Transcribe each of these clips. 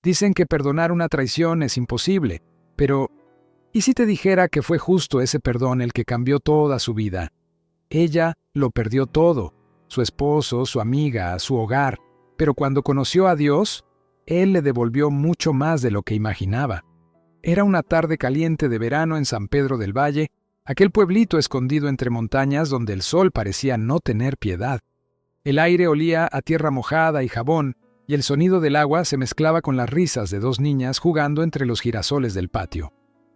Dicen que perdonar una traición es imposible, pero ¿y si te dijera que fue justo ese perdón el que cambió toda su vida? Ella lo perdió todo, su esposo, su amiga, su hogar, pero cuando conoció a Dios, Él le devolvió mucho más de lo que imaginaba. Era una tarde caliente de verano en San Pedro del Valle, aquel pueblito escondido entre montañas donde el sol parecía no tener piedad. El aire olía a tierra mojada y jabón, y el sonido del agua se mezclaba con las risas de dos niñas jugando entre los girasoles del patio.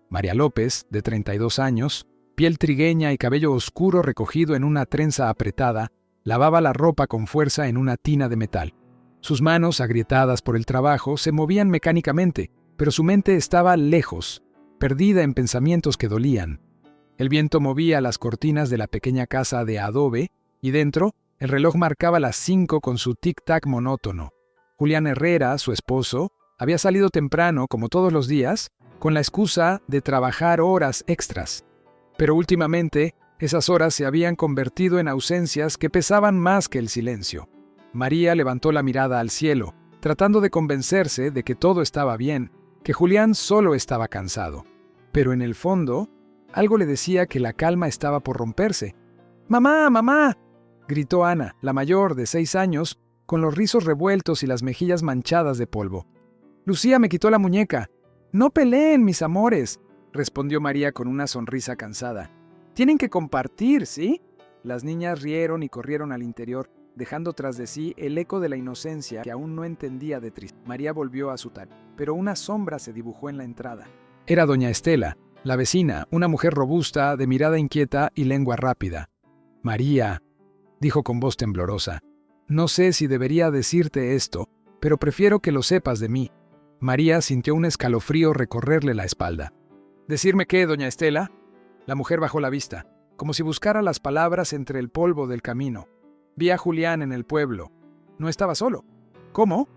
María López, de 32 años, piel trigueña y cabello oscuro recogido en una trenza apretada, lavaba la ropa con fuerza en una tina de metal. Sus manos, agrietadas por el trabajo, se movían mecánicamente, pero su mente estaba lejos, perdida en pensamientos que dolían. El viento movía las cortinas de la pequeña casa de adobe, y dentro, el reloj marcaba las 5 con su tic-tac monótono. Julián Herrera, su esposo, había salido temprano, como todos los días, con la excusa de trabajar horas extras. Pero últimamente, esas horas se habían convertido en ausencias que pesaban más que el silencio. María levantó la mirada al cielo, tratando de convencerse de que todo estaba bien, que Julián solo estaba cansado. Pero en el fondo, algo le decía que la calma estaba por romperse. ¡Mamá, mamá!, gritó Ana, la mayor, de 6 años, con los rizos revueltos y las mejillas manchadas de polvo. «Lucía me quitó la muñeca». «No peleen, mis amores», respondió María con una sonrisa cansada. «Tienen que compartir, ¿sí?» Las niñas rieron y corrieron al interior, dejando tras de sí el eco de la inocencia que aún no entendía de tristeza. María volvió a su tarea, pero una sombra se dibujó en la entrada. Era doña Estela, la vecina, una mujer robusta, de mirada inquieta y lengua rápida. «María», dijo con voz temblorosa, «no sé si debería decirte esto, pero prefiero que lo sepas de mí». María sintió un escalofrío recorrerle la espalda. «¿Decirme qué, doña Estela?» La mujer bajó la vista, como si buscara las palabras entre el polvo del camino. «Vi a Julián en el pueblo. No estaba solo». «¿Cómo?»,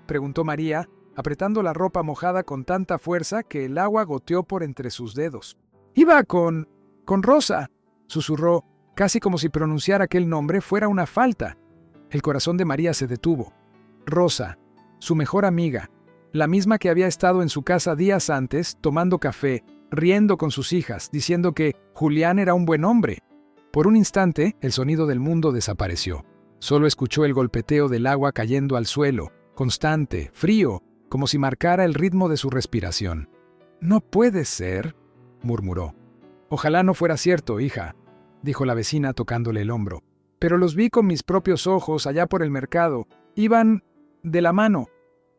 preguntó María, apretando la ropa mojada con tanta fuerza que el agua goteó por entre sus dedos. «Iba con Rosa», susurró, casi como si pronunciar aquel nombre fuera una falta. El corazón de María se detuvo. Rosa, su mejor amiga, la misma que había estado en su casa días antes, tomando café, riendo con sus hijas, diciendo que Julián era un buen hombre. Por un instante, el sonido del mundo desapareció. Solo escuchó el golpeteo del agua cayendo al suelo, constante, frío, como si marcara el ritmo de su respiración. «No puede ser», murmuró. «Ojalá no fuera cierto, hija», dijo la vecina tocándole el hombro. «Pero los vi con mis propios ojos allá por el mercado. Iban de la mano».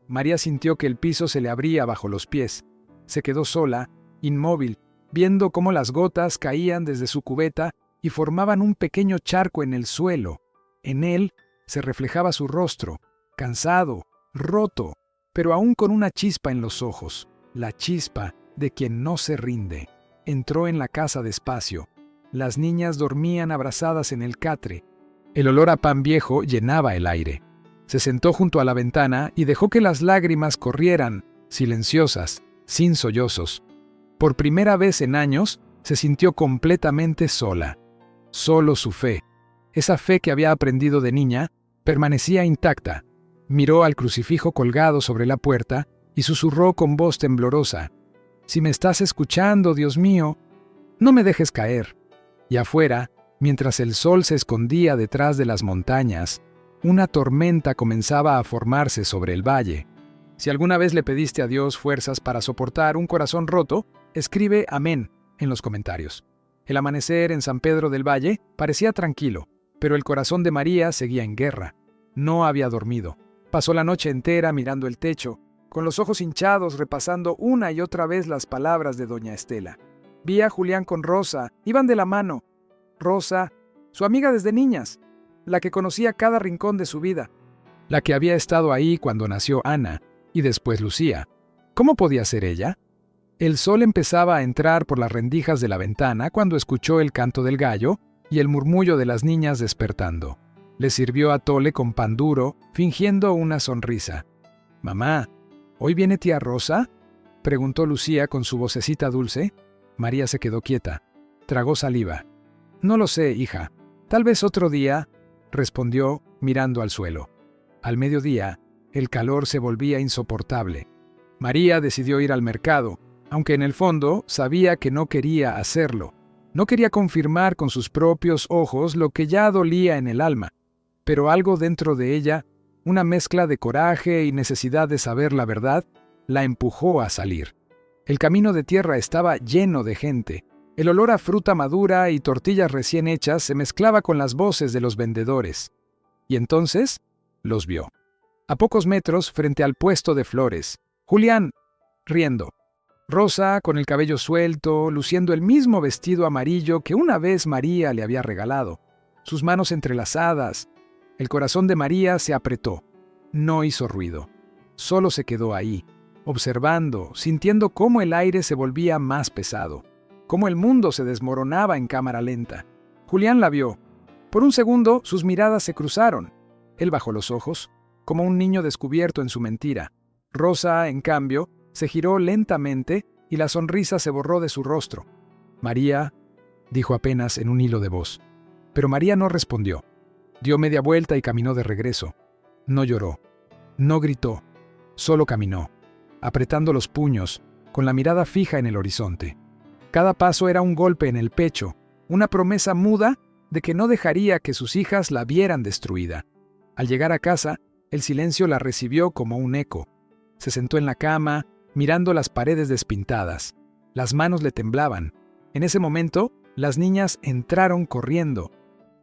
María sintió que el piso se le abría bajo los pies. Se quedó sola, inmóvil, viendo cómo las gotas caían desde su cubeta y formaban un pequeño charco en el suelo. En él se reflejaba su rostro, cansado, roto, pero aún con una chispa en los ojos, la chispa de quien no se rinde. Entró en la casa despacio. Las niñas dormían abrazadas en el catre. El olor a pan viejo llenaba el aire. Se sentó junto a la ventana y dejó que las lágrimas corrieran, silenciosas, sin sollozos. Por primera vez en años, se sintió completamente sola. Solo su fe, esa fe que había aprendido de niña, permanecía intacta. Miró al crucifijo colgado sobre la puerta y susurró con voz temblorosa: «Si me estás escuchando, Dios mío, no me dejes caer». Y afuera, mientras el sol se escondía detrás de las montañas, una tormenta comenzaba a formarse sobre el valle. Si alguna vez le pediste a Dios fuerzas para soportar un corazón roto, escribe amén en los comentarios. El amanecer en San Pedro del Valle parecía tranquilo, pero el corazón de María seguía en guerra. No había dormido. Pasó la noche entera mirando el techo, con los ojos hinchados repasando una y otra vez las palabras de doña Estela. Vi a Julián con Rosa, iban de la mano. Rosa, su amiga desde niñas, la que conocía cada rincón de su vida, la que había estado ahí cuando nació Ana y después Lucía. ¿Cómo podía ser ella? El sol empezaba a entrar por las rendijas de la ventana cuando escuchó el canto del gallo y el murmullo de las niñas despertando. Le sirvió atole con pan duro, fingiendo una sonrisa. «Mamá, ¿hoy viene tía Rosa?», preguntó Lucía con su vocecita dulce. María se quedó quieta. Tragó saliva. «No lo sé, hija. Tal vez otro día», respondió mirando al suelo. Al mediodía, el calor se volvía insoportable. María decidió ir al mercado, aunque en el fondo sabía que no quería hacerlo. No quería confirmar con sus propios ojos lo que ya dolía en el alma, pero algo dentro de ella, una mezcla de coraje y necesidad de saber la verdad, la empujó a salir. El camino de tierra estaba lleno de gente. El olor a fruta madura y tortillas recién hechas se mezclaba con las voces de los vendedores. Y entonces los vio. A pocos metros, frente al puesto de flores, Julián, riendo. Rosa, con el cabello suelto, luciendo el mismo vestido amarillo que una vez María le había regalado. Sus manos entrelazadas. El corazón de María se apretó. No hizo ruido. Solo se quedó ahí, observando, sintiendo cómo el aire se volvía más pesado, cómo el mundo se desmoronaba en cámara lenta. Julián la vio. Por un segundo, sus miradas se cruzaron. Él bajó los ojos, como un niño descubierto en su mentira. Rosa, en cambio, se giró lentamente y la sonrisa se borró de su rostro. «María», dijo apenas en un hilo de voz. Pero María no respondió. Dio media vuelta y caminó de regreso. No lloró, no gritó, solo caminó, apretando los puños, con la mirada fija en el horizonte. Cada paso era un golpe en el pecho, una promesa muda de que no dejaría que sus hijas la vieran destruida. Al llegar a casa, el silencio la recibió como un eco. Se sentó en la cama, mirando las paredes despintadas. Las manos le temblaban. En ese momento, las niñas entraron corriendo.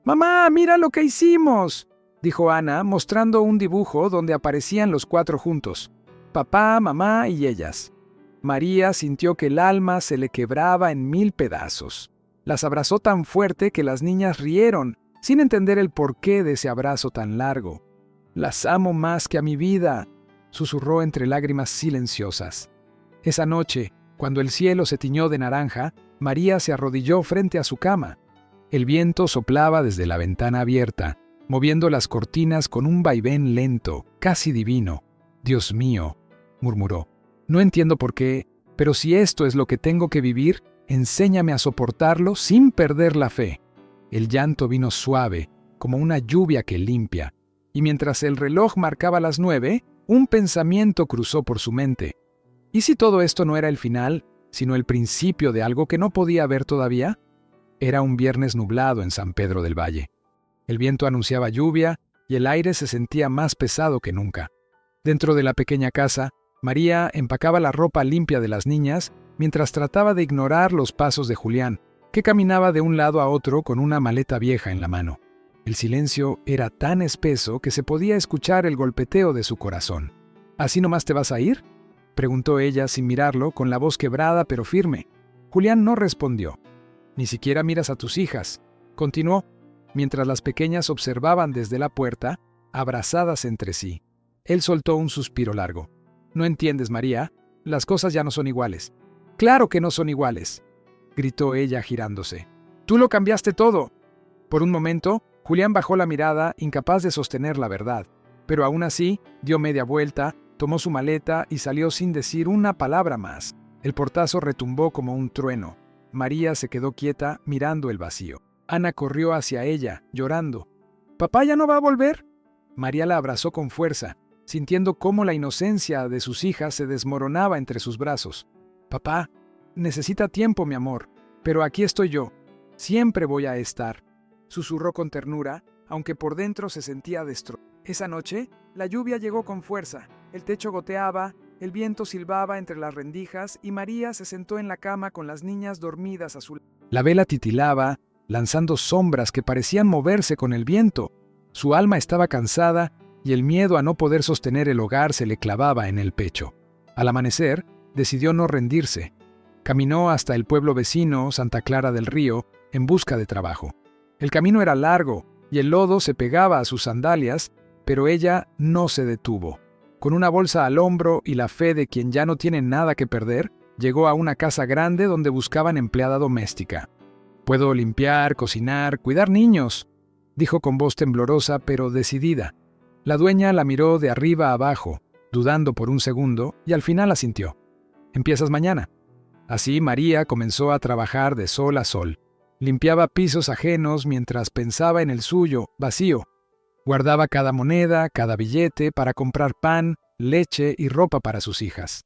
«¡Mamá, mira lo que hicimos!», dijo Ana, mostrando un dibujo donde aparecían los 4 juntos. Papá, mamá y ellas. María sintió que el alma se le quebraba en 1000 pedazos. Las abrazó tan fuerte que las niñas rieron, sin entender el porqué de ese abrazo tan largo. «Las amo más que a mi vida», susurró entre lágrimas silenciosas. Esa noche, cuando el cielo se tiñó de naranja, María se arrodilló frente a su cama. El viento soplaba desde la ventana abierta, moviendo las cortinas con un vaivén lento, casi divino. «Dios mío», murmuró, «no entiendo por qué, pero si esto es lo que tengo que vivir, enséñame a soportarlo sin perder la fe». El llanto vino suave, como una lluvia que limpia, y mientras el reloj marcaba las 9, un pensamiento cruzó por su mente. ¿Y si todo esto no era el final, sino el principio de algo que no podía ver todavía? Era un viernes nublado en San Pedro del Valle. El viento anunciaba lluvia y el aire se sentía más pesado que nunca. Dentro de la pequeña casa, María empacaba la ropa limpia de las niñas mientras trataba de ignorar los pasos de Julián, que caminaba de un lado a otro con una maleta vieja en la mano. El silencio era tan espeso que se podía escuchar el golpeteo de su corazón. «¿Así nomás te vas a ir?», preguntó ella sin mirarlo, con la voz quebrada pero firme. Julián no respondió. «Ni siquiera miras a tus hijas», continuó, mientras las pequeñas observaban desde la puerta, abrazadas entre sí. Él soltó un suspiro largo. «No entiendes, María, las cosas ya no son iguales». «Claro que no son iguales», gritó ella girándose. «Tú lo cambiaste todo». Por un momento, Julián bajó la mirada, incapaz de sostener la verdad, pero aún así dio media vuelta, tomó su maleta y salió sin decir una palabra más. El portazo retumbó como un trueno. María se quedó quieta mirando el vacío. Ana corrió hacia ella, llorando. «¿Papá ya no va a volver?». María la abrazó con fuerza, sintiendo cómo la inocencia de sus hijas se desmoronaba entre sus brazos. «Papá, necesita tiempo, mi amor, pero aquí estoy yo. Siempre voy a estar», susurró con ternura, aunque por dentro se sentía destrozado. Esa noche, la lluvia llegó con fuerza. El techo goteaba, el viento silbaba entre las rendijas y María se sentó en la cama con las niñas dormidas a su lado. La vela titilaba, lanzando sombras que parecían moverse con el viento. Su alma estaba cansada y el miedo a no poder sostener el hogar se le clavaba en el pecho. Al amanecer, decidió no rendirse. Caminó hasta el pueblo vecino, Santa Clara del Río, en busca de trabajo. El camino era largo y el lodo se pegaba a sus sandalias, pero ella no se detuvo. Con una bolsa al hombro y la fe de quien ya no tiene nada que perder, llegó a una casa grande donde buscaban empleada doméstica. «Puedo limpiar, cocinar, cuidar niños», dijo con voz temblorosa pero decidida. La dueña la miró de arriba a abajo, dudando por un segundo, y al final asintió. «¿Empiezas mañana?». Así María comenzó a trabajar de sol a sol. Limpiaba pisos ajenos mientras pensaba en el suyo, vacío. Guardaba cada moneda, cada billete para comprar pan, leche y ropa para sus hijas.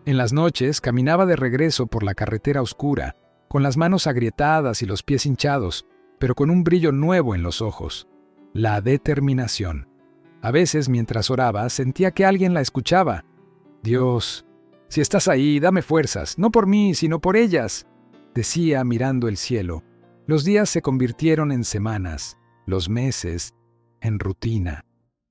En las noches caminaba de regreso por la carretera oscura, con las manos agrietadas y los pies hinchados, pero con un brillo nuevo en los ojos: la determinación. A veces, mientras oraba, sentía que alguien la escuchaba. «Dios, si estás ahí, dame fuerzas, no por mí, sino por ellas», decía mirando el cielo. Los días se convirtieron en semanas, los meses en rutina.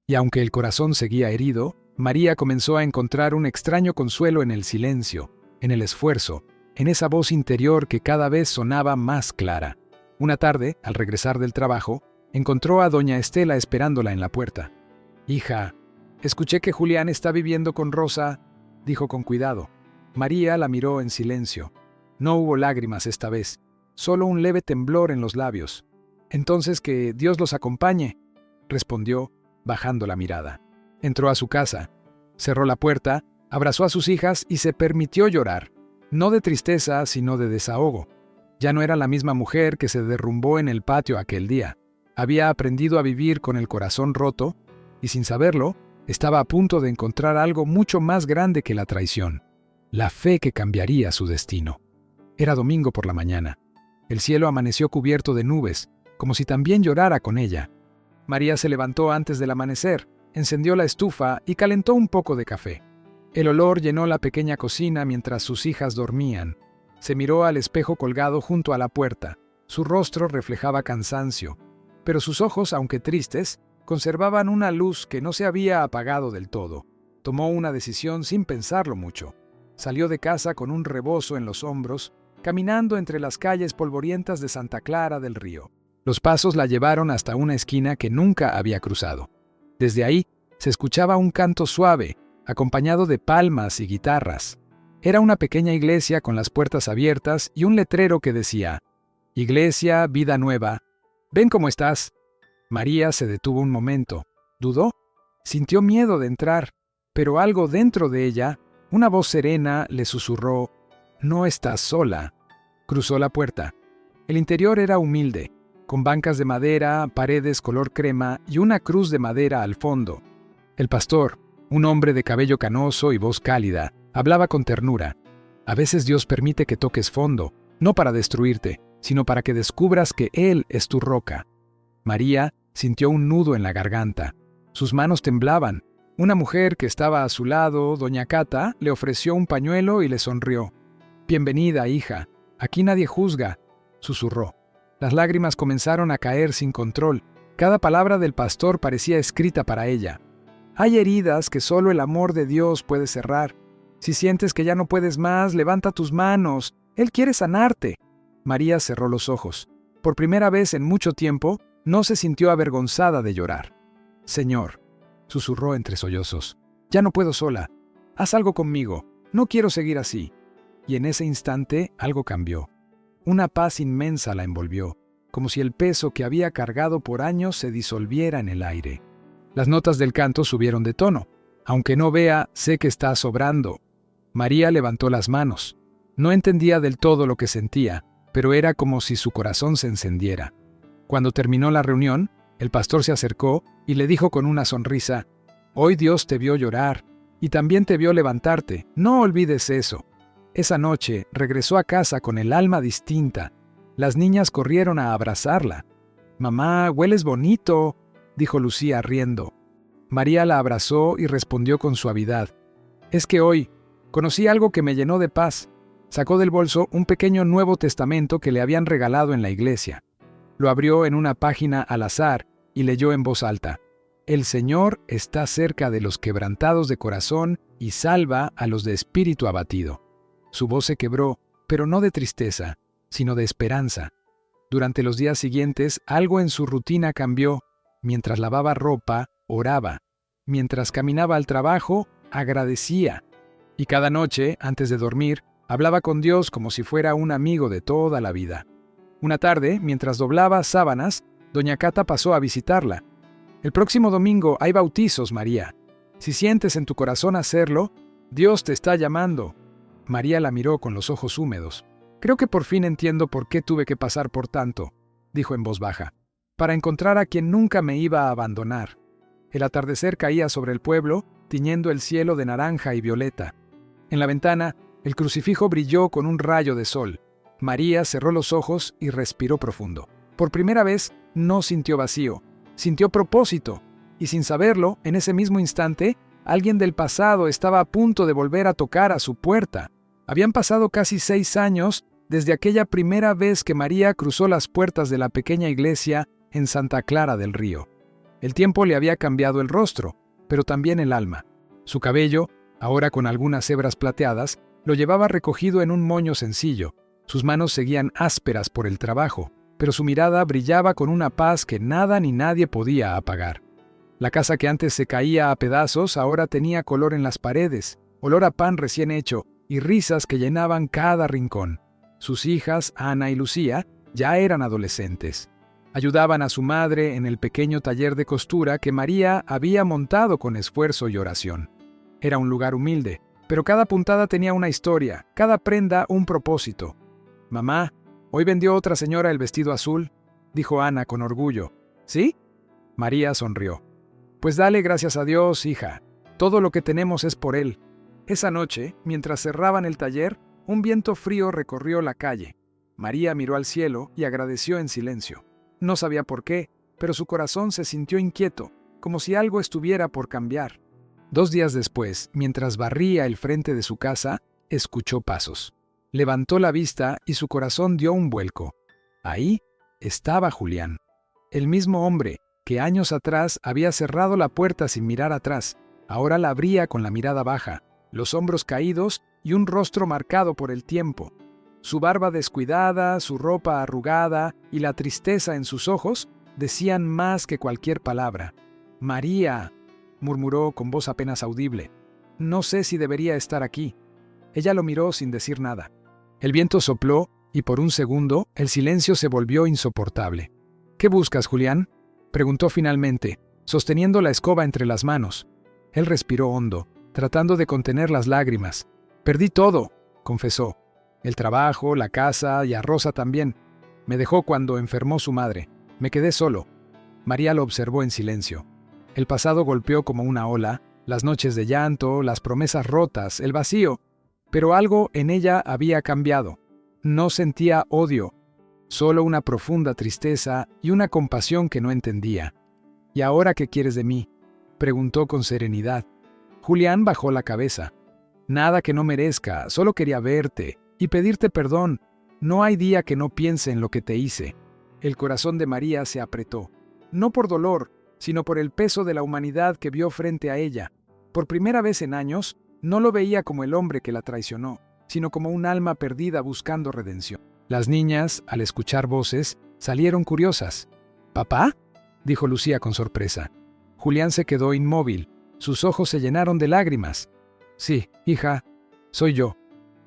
Y aunque el corazón seguía herido, María comenzó a encontrar un extraño consuelo en el silencio, en el esfuerzo, en esa voz interior que cada vez sonaba más clara. Una tarde, al regresar del trabajo, encontró a doña Estela esperándola en la puerta. «Hija, escuché que Julián está viviendo con Rosa», dijo con cuidado. María la miró en silencio. No hubo lágrimas esta vez, solo un leve temblor en los labios. «Entonces que Dios los acompañe», respondió, bajando la mirada. Entró a su casa, cerró la puerta, abrazó a sus hijas y se permitió llorar, no de tristeza, sino de desahogo. Ya no era la misma mujer que se derrumbó en el patio aquel día. Había aprendido a vivir con el corazón roto y, sin saberlo, estaba a punto de encontrar algo mucho más grande que la traición: la fe que cambiaría su destino. Era domingo por la mañana. El cielo amaneció cubierto de nubes, como si también llorara con ella. María se levantó antes del amanecer, encendió la estufa y calentó un poco de café. El olor llenó la pequeña cocina mientras sus hijas dormían. Se miró al espejo colgado junto a la puerta. Su rostro reflejaba cansancio, pero sus ojos, aunque tristes, conservaban una luz que no se había apagado del todo. Tomó una decisión sin pensarlo mucho. Salió de casa con un rebozo en los hombros, caminando entre las calles polvorientas de Santa Clara del Río. Los pasos la llevaron hasta una esquina que nunca había cruzado. Desde ahí se escuchaba un canto suave, acompañado de palmas y guitarras. Era una pequeña iglesia con las puertas abiertas y un letrero que decía: «Iglesia Vida Nueva, ven cómo estás». María se detuvo un momento, dudó, sintió miedo de entrar, pero algo dentro de ella, una voz serena, le susurró: «No estás sola». Cruzó la puerta. El interior era humilde, con bancas de madera, paredes color crema y una cruz de madera al fondo. El pastor, un hombre de cabello canoso y voz cálida, hablaba con ternura. «A veces Dios permite que toques fondo, no para destruirte, sino para que descubras que Él es tu roca». María sintió un nudo en la garganta. Sus manos temblaban. Una mujer que estaba a su lado, doña Cata, le ofreció un pañuelo y le sonrió. «Bienvenida, hija. Aquí nadie juzga», susurró. Las lágrimas comenzaron a caer sin control. Cada palabra del pastor parecía escrita para ella. «Hay heridas que solo el amor de Dios puede cerrar. Si sientes que ya no puedes más, levanta tus manos. Él quiere sanarte». María cerró los ojos. Por primera vez en mucho tiempo, no se sintió avergonzada de llorar. «Señor», susurró entre sollozos, «ya no puedo sola. Haz algo conmigo. No quiero seguir así». Y en ese instante algo cambió. Una paz inmensa la envolvió, como si el peso que había cargado por años se disolviera en el aire. Las notas del canto subieron de tono. «Aunque no vea, sé que está sobrando». María levantó las manos. No entendía del todo lo que sentía, pero era como si su corazón se encendiera. Cuando terminó la reunión, el pastor se acercó y le dijo con una sonrisa: «Hoy Dios te vio llorar y también te vio levantarte. No olvides eso». Esa noche regresó a casa con el alma distinta. Las niñas corrieron a abrazarla. «Mamá, hueles bonito», dijo Lucía riendo. María la abrazó y respondió con suavidad: «Es que hoy conocí algo que me llenó de paz». Sacó del bolso un pequeño Nuevo Testamento que le habían regalado en la iglesia. Lo abrió en una página al azar y leyó en voz alta: «El Señor está cerca de los quebrantados de corazón y salva a los de espíritu abatido». Su voz se quebró, pero no de tristeza, sino de esperanza. Durante los días siguientes, algo en su rutina cambió. Mientras lavaba ropa, oraba. Mientras caminaba al trabajo, agradecía. Y cada noche, antes de dormir, hablaba con Dios como si fuera un amigo de toda la vida. Una tarde, mientras doblaba sábanas, doña Cata pasó a visitarla. «El próximo domingo hay bautizos, María. Si sientes en tu corazón hacerlo, Dios te está llamando». María la miró con los ojos húmedos. «Creo que por fin entiendo por qué tuve que pasar por tanto», dijo en voz baja. «Para encontrar a quien nunca me iba a abandonar». El atardecer caía sobre el pueblo, tiñendo el cielo de naranja y violeta. En la ventana, el crucifijo brilló con un rayo de sol. María cerró los ojos y respiró profundo. Por primera vez, no sintió vacío, sintió propósito, y sin saberlo, en ese mismo instante, alguien del pasado estaba a punto de volver a tocar a su puerta. Habían pasado casi 6 años desde aquella primera vez que María cruzó las puertas de la pequeña iglesia en Santa Clara del Río. El tiempo le había cambiado el rostro, pero también el alma. Su cabello, ahora con algunas hebras plateadas, lo llevaba recogido en un moño sencillo. Sus manos seguían ásperas por el trabajo, pero su mirada brillaba con una paz que nada ni nadie podía apagar. La casa que antes se caía a pedazos ahora tenía color en las paredes, olor a pan recién hecho y risas que llenaban cada rincón. Sus hijas, Ana y Lucía, ya eran adolescentes. Ayudaban a su madre en el pequeño taller de costura que María había montado con esfuerzo y oración. Era un lugar humilde, pero cada puntada tenía una historia, cada prenda un propósito. «Mamá, hoy vendió otra señora el vestido azul», dijo Ana con orgullo. «¿Sí?» María sonrió. «Pues dale gracias a Dios, hija. Todo lo que tenemos es por Él». Esa noche, mientras cerraban el taller, un viento frío recorrió la calle. María miró al cielo y agradeció en silencio. No sabía por qué, pero su corazón se sintió inquieto, como si algo estuviera por cambiar. 2 días después, mientras barría el frente de su casa, escuchó pasos. Levantó la vista y su corazón dio un vuelco. Ahí estaba Julián, el mismo hombre que años atrás había cerrado la puerta sin mirar atrás. Ahora la abría con la mirada baja, los hombros caídos y un rostro marcado por el tiempo. Su barba descuidada, su ropa arrugada y la tristeza en sus ojos decían más que cualquier palabra. «María», murmuró con voz apenas audible, «no sé si debería estar aquí». Ella lo miró sin decir nada. El viento sopló y por un segundo el silencio se volvió insoportable. «¿Qué buscas, Julián?», preguntó finalmente, sosteniendo la escoba entre las manos. Él respiró hondo, tratando de contener las lágrimas. «Perdí todo», confesó. «El trabajo, la casa y a Rosa también. Me dejó cuando enfermó su madre. Me quedé solo». María lo observó en silencio. El pasado golpeó como una ola, las noches de llanto, las promesas rotas, el vacío. Pero algo en ella había cambiado. No sentía odio, solo una profunda tristeza y una compasión que no entendía. «¿Y ahora qué quieres de mí?», preguntó con serenidad. Julián bajó la cabeza. «Nada que no merezca, solo quería verte y pedirte perdón. No hay día que no piense en lo que te hice». El corazón de María se apretó, no por dolor, sino por el peso de la humanidad que vio frente a ella. Por primera vez en años, no lo veía como el hombre que la traicionó, sino como un alma perdida buscando redención. Las niñas, al escuchar voces, salieron curiosas. «¿Papá?», dijo Lucía con sorpresa. Julián se quedó inmóvil. Sus ojos se llenaron de lágrimas. «Sí, hija, soy yo».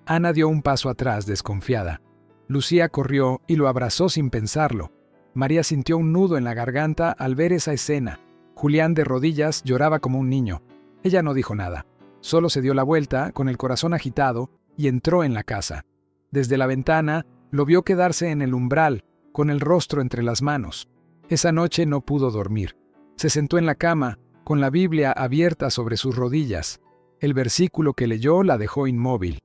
Ana dio un paso atrás, desconfiada. Lucía corrió y lo abrazó sin pensarlo. María sintió un nudo en la garganta al ver esa escena. Julián de rodillas lloraba como un niño. Ella no dijo nada. Solo se dio la vuelta, con el corazón agitado, y entró en la casa. Desde la ventana, lo vio quedarse en el umbral, con el rostro entre las manos. Esa noche no pudo dormir. Se sentó en la cama, con la Biblia abierta sobre sus rodillas. El versículo que leyó la dejó inmóvil.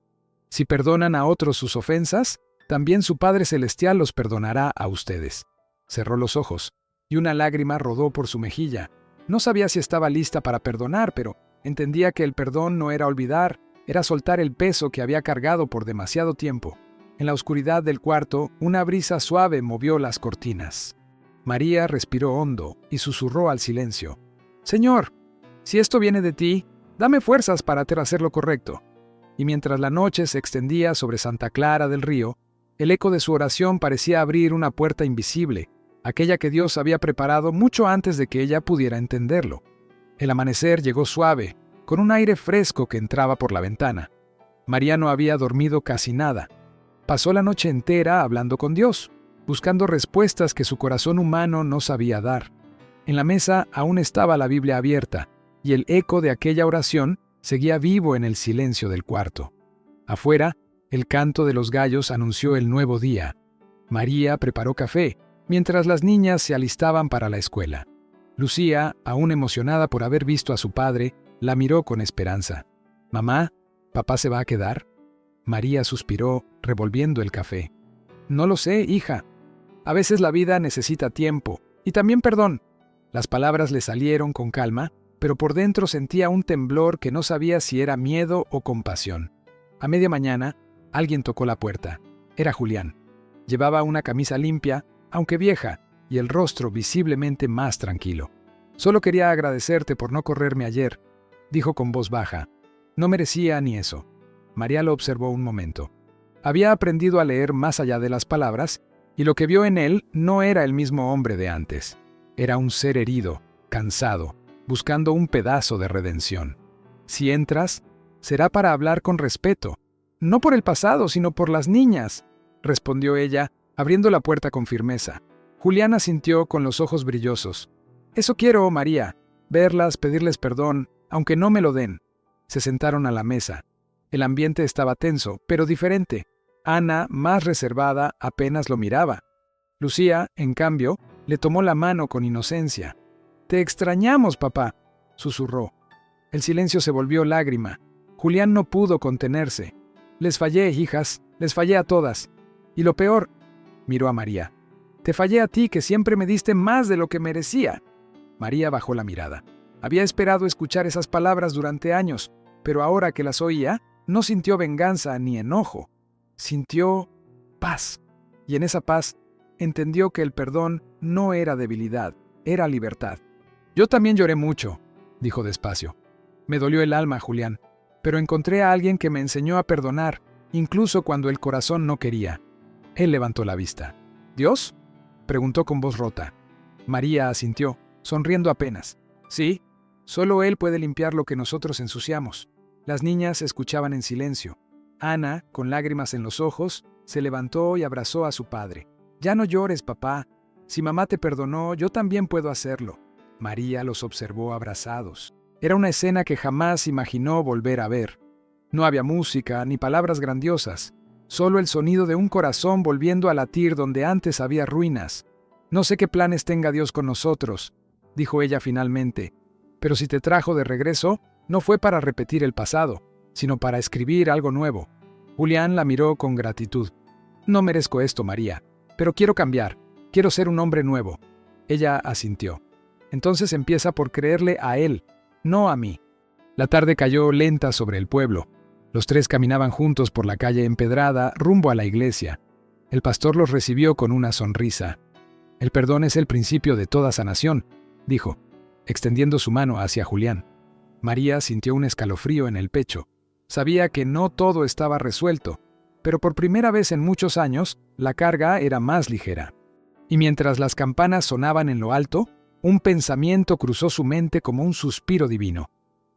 Si perdonan a otros sus ofensas, también su Padre Celestial los perdonará a ustedes. Cerró los ojos, y una lágrima rodó por su mejilla. No sabía si estaba lista para perdonar, pero entendía que el perdón no era olvidar, era soltar el peso que había cargado por demasiado tiempo. En la oscuridad del cuarto, una brisa suave movió las cortinas. María respiró hondo y susurró al silencio: «Señor, si esto viene de ti, dame fuerzas para hacer lo correcto». Y mientras la noche se extendía sobre Santa Clara del Río, el eco de su oración parecía abrir una puerta invisible, aquella que Dios había preparado mucho antes de que ella pudiera entenderlo. El amanecer llegó suave, con un aire fresco que entraba por la ventana. María no había dormido casi nada. Pasó la noche entera hablando con Dios, buscando respuestas que su corazón humano no sabía dar. En la mesa aún estaba la Biblia abierta, y el eco de aquella oración seguía vivo en el silencio del cuarto. Afuera, el canto de los gallos anunció el nuevo día. María preparó café, mientras las niñas se alistaban para la escuela. Lucía, aún emocionada por haber visto a su padre, la miró con esperanza. «Mamá, ¿Papá se va a quedar? María suspiró, revolviendo el café. No lo sé, hija. A veces la vida necesita tiempo, y también perdón. Las palabras le salieron con calma, pero por dentro sentía un temblor que no sabía si era miedo o compasión. A media mañana, alguien tocó la puerta. Era Julián. Llevaba una camisa limpia, aunque vieja, y el rostro visiblemente más tranquilo. Solo quería agradecerte por no correrme ayer, dijo con voz baja. No merecía ni eso. María lo observó un momento. Había aprendido a leer más allá de las palabras, y lo que vio en él no era el mismo hombre de antes. Era un ser herido, cansado, buscando un pedazo de redención. Si entras, será para hablar con respeto. No por el pasado, sino por las niñas, respondió ella, abriendo la puerta con firmeza. Julián asintió con los ojos brillosos. Eso quiero, María, verlas, pedirles perdón, aunque no me lo den. Se sentaron a la mesa. El ambiente estaba tenso, pero diferente. Ana, más reservada, apenas lo miraba. Lucía, en cambio, le tomó la mano con inocencia. «Te extrañamos, papá», susurró. El silencio se volvió lágrima. Julián no pudo contenerse. «Les fallé, hijas, les fallé a todas. Y lo peor», miró a María, «te fallé a ti, que siempre me diste más de lo que merecía». María bajó la mirada. Había esperado escuchar esas palabras durante años, pero ahora que las oía, no sintió venganza ni enojo. Sintió paz. Y en esa paz entendió que el perdón no era debilidad, era libertad. «Yo también lloré mucho», dijo despacio. «Me dolió el alma, Julián, pero encontré a alguien que me enseñó a perdonar, incluso cuando el corazón no quería». Él levantó la vista. «¿Dios?», preguntó con voz rota. María asintió, sonriendo apenas. «Sí, solo Él puede limpiar lo que nosotros ensuciamos». Las niñas escuchaban en silencio. Ana, con lágrimas en los ojos, se levantó y abrazó a su padre. «Ya no llores, papá. Si mamá te perdonó, yo también puedo hacerlo». María los observó abrazados. Era una escena que jamás imaginó volver a ver. No había música ni palabras grandiosas, solo el sonido de un corazón volviendo a latir donde antes había ruinas. «No sé qué planes tenga Dios con nosotros», dijo ella finalmente, «pero si te trajo de regreso, no fue para repetir el pasado, sino para escribir algo nuevo». Julián la miró con gratitud. «No merezco esto, María, pero quiero cambiar, quiero ser un hombre nuevo». Ella asintió. «Entonces empieza por creerle a él, no a mí». La tarde cayó lenta sobre el pueblo. Los tres caminaban juntos por la calle empedrada rumbo a la iglesia. El pastor los recibió con una sonrisa. «El perdón es el principio de toda sanación», dijo, extendiendo su mano hacia Julián. María sintió un escalofrío en el pecho. Sabía que no todo estaba resuelto, pero por primera vez en muchos años, la carga era más ligera. Y mientras las campanas sonaban en lo alto, un pensamiento cruzó su mente como un suspiro divino.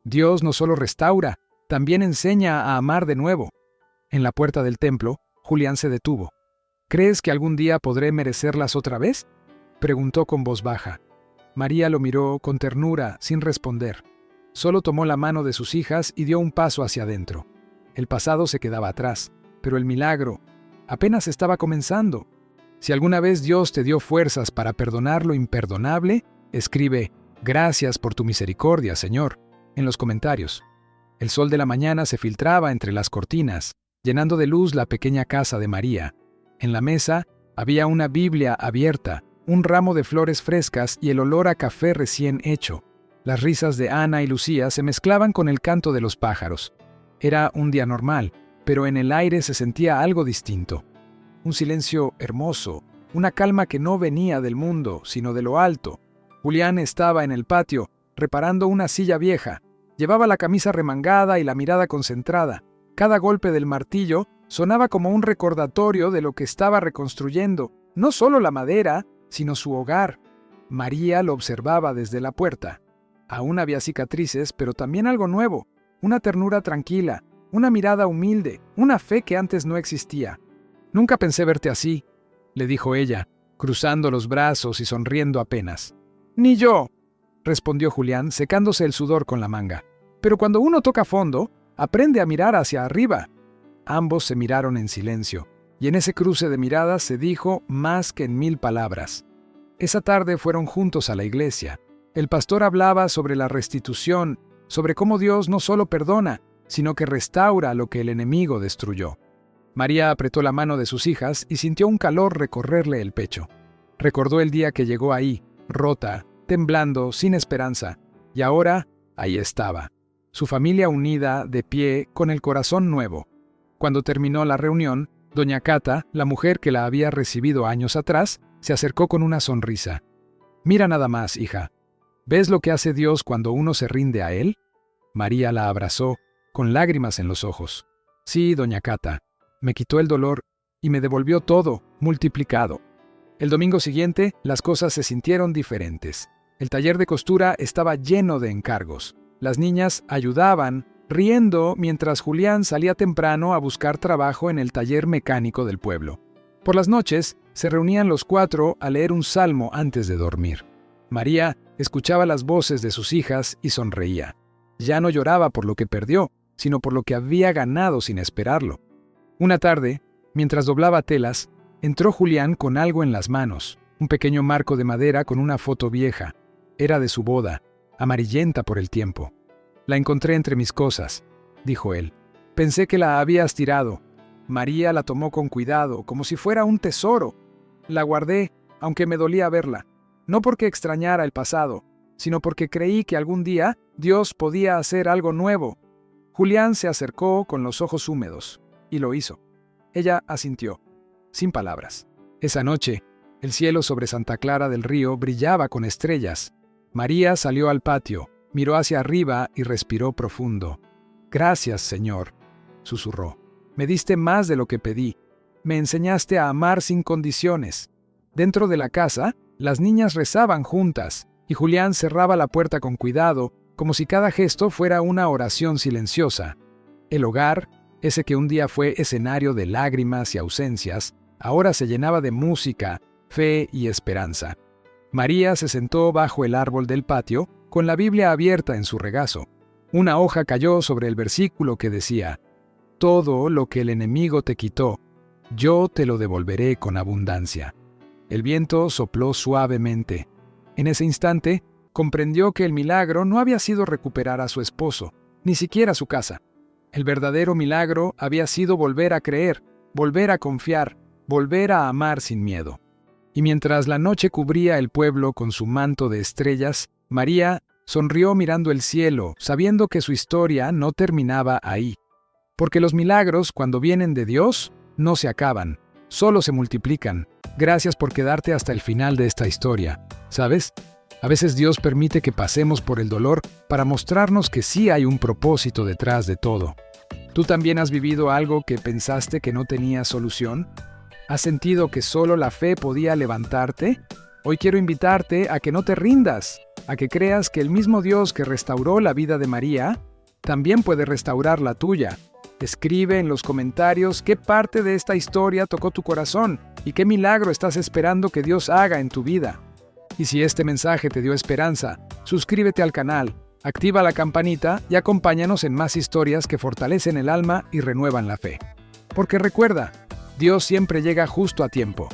Dios no solo restaura, también enseña a amar de nuevo. En la puerta del templo, Julián se detuvo. «¿Crees que algún día podré merecerlas otra vez?», preguntó con voz baja. María lo miró con ternura, sin responder. Solo tomó la mano de sus hijas y dio un paso hacia adentro. El pasado se quedaba atrás, pero el milagro apenas estaba comenzando. Si alguna vez Dios te dio fuerzas para perdonar lo imperdonable, escribe «Gracias por tu misericordia, Señor», en los comentarios. El sol de la mañana se filtraba entre las cortinas, llenando de luz la pequeña casa de María. En la mesa había una Biblia abierta, un ramo de flores frescas y el olor a café recién hecho. Las risas de Ana y Lucía se mezclaban con el canto de los pájaros. Era un día normal, pero en el aire se sentía algo distinto. Un silencio hermoso, una calma que no venía del mundo, sino de lo alto. Julián estaba en el patio, reparando una silla vieja. Llevaba la camisa remangada y la mirada concentrada. Cada golpe del martillo sonaba como un recordatorio de lo que estaba reconstruyendo, no solo la madera, sino su hogar. María lo observaba desde la puerta. Aún había cicatrices, pero también algo nuevo, una ternura tranquila, una mirada humilde, una fe que antes no existía. «Nunca pensé verte así», le dijo ella, cruzando los brazos y sonriendo apenas. «Ni yo», respondió Julián, secándose el sudor con la manga. «Pero cuando uno toca fondo, aprende a mirar hacia arriba». Ambos se miraron en silencio, y en ese cruce de miradas se dijo más que en 1000 palabras. Esa tarde fueron juntos a la iglesia. El pastor hablaba sobre la restitución, sobre cómo Dios no solo perdona, sino que restaura lo que el enemigo destruyó. María apretó la mano de sus hijas y sintió un calor recorrerle el pecho. Recordó el día que llegó ahí, rota, temblando, sin esperanza, y ahora ahí estaba, su familia unida, de pie, con el corazón nuevo. Cuando terminó la reunión, doña Cata, la mujer que la había recibido años atrás, se acercó con una sonrisa. «Mira nada más, hija. ¿Ves lo que hace Dios cuando uno se rinde a Él?» María la abrazó, con lágrimas en los ojos. «Sí, doña Cata. Me quitó el dolor y me devolvió todo, multiplicado». El domingo siguiente, las cosas se sintieron diferentes. El taller de costura estaba lleno de encargos. Las niñas ayudaban, riendo, mientras Julián salía temprano a buscar trabajo en el taller mecánico del pueblo. Por las noches, se reunían los 4 a leer un salmo antes de dormir. María escuchaba las voces de sus hijas y sonreía. Ya no lloraba por lo que perdió, sino por lo que había ganado sin esperarlo. Una tarde, mientras doblaba telas, entró Julián con algo en las manos, un pequeño marco de madera con una foto vieja. Era de su boda, amarillenta por el tiempo. «La encontré entre mis cosas», dijo él. «Pensé que la habías tirado». María la tomó con cuidado, como si fuera un tesoro. La guardé, aunque me dolía verla, no porque extrañara el pasado, sino porque creí que algún día Dios podía hacer algo nuevo. Julián se acercó con los ojos húmedos, y lo hizo. Ella asintió, sin palabras. Esa noche, el cielo sobre Santa Clara del Río brillaba con estrellas. María salió al patio, miró hacia arriba y respiró profundo. «Gracias, Señor», susurró. «Me diste más de lo que pedí. Me enseñaste a amar sin condiciones». Dentro de la casa, las niñas rezaban juntas, y Julián cerraba la puerta con cuidado, como si cada gesto fuera una oración silenciosa. El hogar, ese que un día fue escenario de lágrimas y ausencias, ahora se llenaba de música, fe y esperanza. María se sentó bajo el árbol del patio, con la Biblia abierta en su regazo. Una hoja cayó sobre el versículo que decía: «Todo lo que el enemigo te quitó, yo te lo devolveré con abundancia». El viento sopló suavemente. En ese instante, comprendió que el milagro no había sido recuperar a su esposo, ni siquiera su casa. El verdadero milagro había sido volver a creer, volver a confiar, volver a amar sin miedo. Y mientras la noche cubría el pueblo con su manto de estrellas, María sonrió mirando el cielo, sabiendo que su historia no terminaba ahí. Porque los milagros, cuando vienen de Dios, no se acaban, solo se multiplican. Gracias por quedarte hasta el final de esta historia. ¿Sabes? A veces Dios permite que pasemos por el dolor para mostrarnos que sí hay un propósito detrás de todo. ¿Tú también has vivido algo que pensaste que no tenía solución? ¿Has sentido que solo la fe podía levantarte? Hoy quiero invitarte a que no te rindas, a que creas que el mismo Dios que restauró la vida de María, también puede restaurar la tuya. Escribe en los comentarios qué parte de esta historia tocó tu corazón y qué milagro estás esperando que Dios haga en tu vida. Y si este mensaje te dio esperanza, suscríbete al canal, activa la campanita y acompáñanos en más historias que fortalecen el alma y renuevan la fe. Porque recuerda, Dios siempre llega justo a tiempo.